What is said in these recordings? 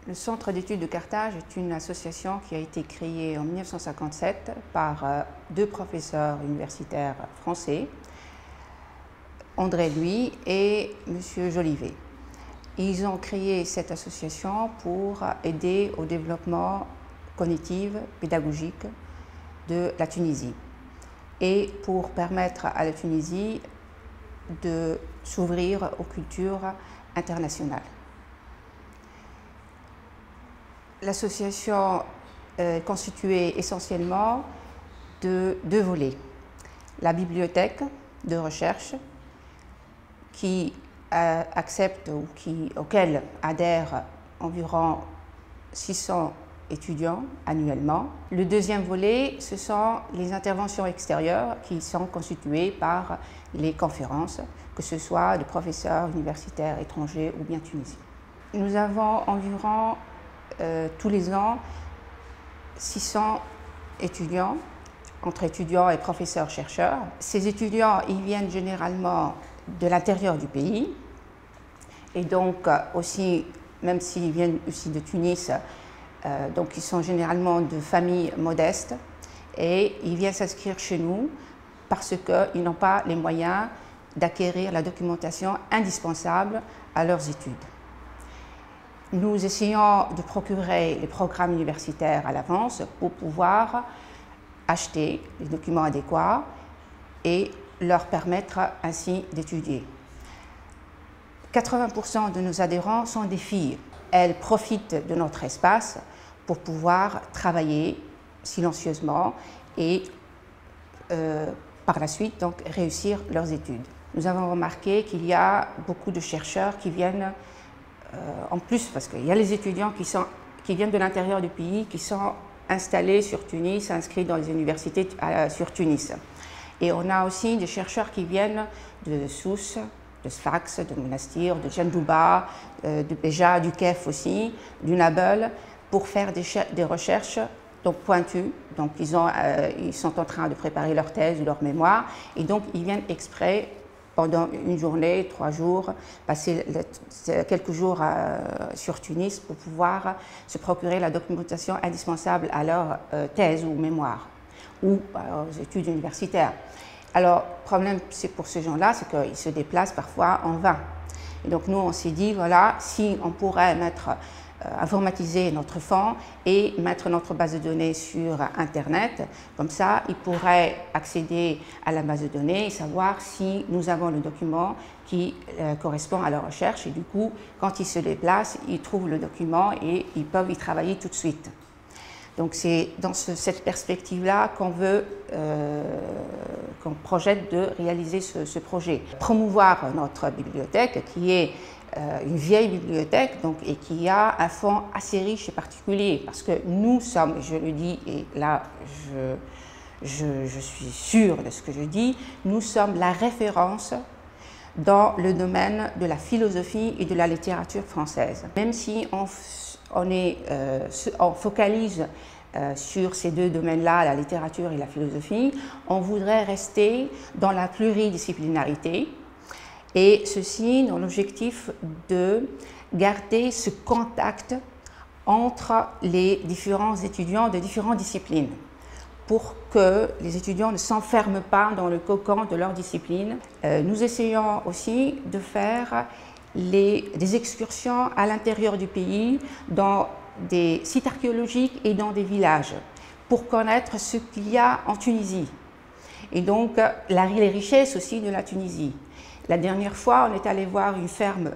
Le Centre d'études de Carthage est une association qui a été créée en 1957 par deux professeurs universitaires français, André Louis et M. Jolivet. Ils ont créé cette association pour aider au développement cognitif, pédagogique de la Tunisie et pour permettre à la Tunisie de s'ouvrir aux cultures internationales. L'association est constituée essentiellement de deux volets. La bibliothèque de recherche qui accepte ou auquel adhèrent environ 600 étudiants annuellement. Le deuxième volet, ce sont les interventions extérieures qui sont constituées par les conférences, que ce soit de professeurs universitaires étrangers ou bien tunisiens. Nous avons environ tous les ans 600 étudiants, entre étudiants et professeurs-chercheurs. Ces étudiants, ils viennent généralement de l'intérieur du pays et donc aussi, même s'ils viennent aussi de Tunis, donc ils sont généralement de familles modestes et ils viennent s'inscrire chez nous parce qu'ils n'ont pas les moyens d'acquérir la documentation indispensable à leurs études. Nous essayons de procurer les programmes universitaires à l'avance pour pouvoir acheter les documents adéquats et leur permettre ainsi d'étudier. 80% de nos adhérents sont des filles. Elles profitent de notre espace pour pouvoir travailler silencieusement et par la suite donc, réussir leurs études. Nous avons remarqué qu'il y a beaucoup de chercheurs qui viennent en plus, parce qu'il y a les étudiants qui viennent de l'intérieur du pays, qui sont installés sur Tunis, inscrits dans les universités sur Tunis. Et on a aussi des chercheurs qui viennent de Sousse, de Sfax, de Monastir, de Djendouba, de Béja, du Kef aussi, du Nabeul, pour faire des recherches donc pointues. Donc ils sont en train de préparer leur thèse ou leur mémoire, et donc ils viennent exprès pendant une journée, 3 jours, passer quelques jours sur Tunis pour pouvoir se procurer la documentation indispensable à leur thèse ou mémoire ou aux études universitaires. Alors, le problème pour ces gens-là, c'est qu'ils se déplacent parfois en vain. Et donc nous, on s'est dit, voilà, si on pourrait informatiser notre fonds et mettre notre base de données sur Internet. Comme ça, ils pourraient accéder à la base de données et savoir si nous avons le document qui correspond à leur recherche. Et du coup, quand ils se déplacent, ils trouvent le document et ils peuvent y travailler tout de suite. Donc c'est dans cette perspective-là qu'on projette de réaliser ce projet. Promouvoir notre bibliothèque qui est une vieille bibliothèque donc, et qui a un fonds assez riche et particulier parce que nous sommes, je le dis et là je suis sûre de ce que je dis, nous sommes la référence dans le domaine de la philosophie et de la littérature française. Même si on focalise sur ces deux domaines-là, la littérature et la philosophie, on voudrait rester dans la pluridisciplinarité et ceci dans l'objectif de garder ce contact entre les différents étudiants de différentes disciplines pour que les étudiants ne s'enferment pas dans le cocon de leur discipline. Nous essayons aussi de faire des excursions à l'intérieur du pays, dans des sites archéologiques et dans des villages, pour connaître ce qu'il y a en Tunisie. Et donc, les richesses aussi de la Tunisie. La dernière fois, on est allé voir une ferme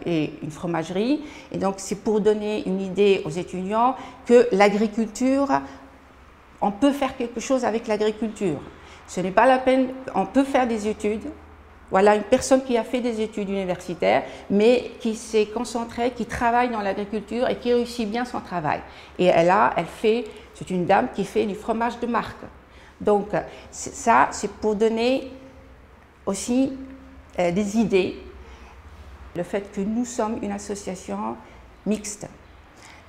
et une fromagerie, et donc c'est pour donner une idée aux étudiants que l'agriculture, on peut faire quelque chose avec l'agriculture. Ce n'est pas la peine, on peut faire des études. Voilà une personne qui a fait des études universitaires, mais qui s'est concentrée, qui travaille dans l'agriculture et qui réussit bien son travail. Et c'est une dame qui fait du fromage de marque. Donc ça, c'est pour donner aussi des idées. Le fait que nous sommes une association mixte.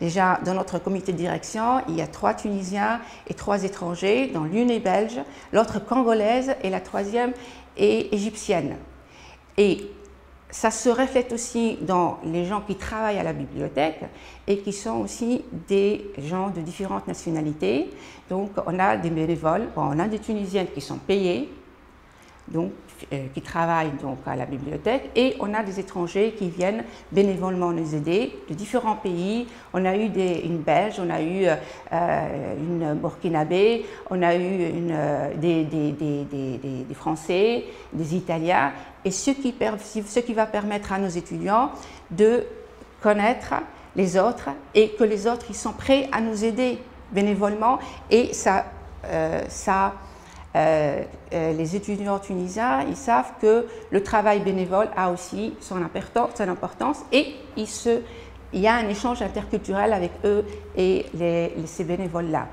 Déjà, dans notre comité de direction, il y a 3 Tunisiens et 3 étrangers, dont l'une est belge, l'autre congolaise et la troisième est égyptienne. Et ça se reflète aussi dans les gens qui travaillent à la bibliothèque et qui sont aussi des gens de différentes nationalités. Donc, on a des bénévoles, on a des Tunisiennes qui sont payées, donc, qui travaillent donc à la bibliothèque, et on a des étrangers qui viennent bénévolement nous aider de différents pays. On a eu une Belge, on a eu une Burkinabé, on a eu des Français, des Italiens, et ce qui va permettre à nos étudiants de connaître les autres et que les autres ils sont prêts à nous aider bénévolement, et les étudiants tunisiens, ils savent que le travail bénévole a aussi son importance, et il y a un échange interculturel avec eux et ces bénévoles-là.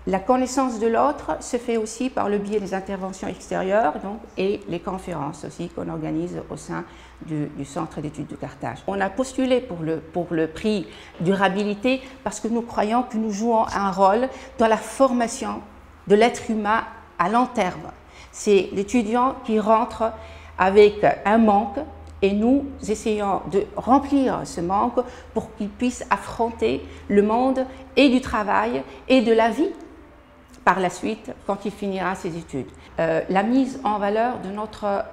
La connaissance de l'autre se fait aussi par le biais des interventions extérieures donc, et les conférences aussi qu'on organise au sein du Centre d'études de Carthage. On a postulé pour le prix durabilité parce que nous croyons que nous jouons un rôle dans la formation de l'être humain à long terme. C'est l'étudiant qui rentre avec un manque et nous essayons de remplir ce manque pour qu'il puisse affronter le monde et du travail et de la vie par la suite quand il finira ses études. La mise en valeur de notre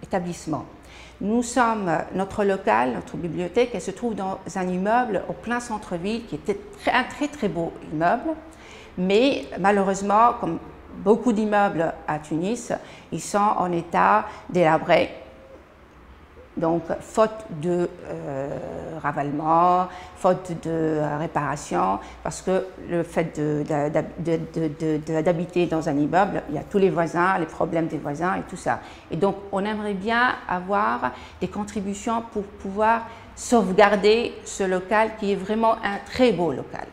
établissement. Notre local, notre bibliothèque, elle se trouve dans un immeuble au plein centre-ville qui était un très beau immeuble, mais malheureusement, comme beaucoup d'immeubles à Tunis, ils sont en état délabré. Donc, faute de ravalement, faute de réparation, parce que le fait d'habiter dans un immeuble, il y a tous les voisins, les problèmes des voisins et tout ça. Et donc, on aimerait bien avoir des contributions pour pouvoir sauvegarder ce local qui est vraiment un très beau local.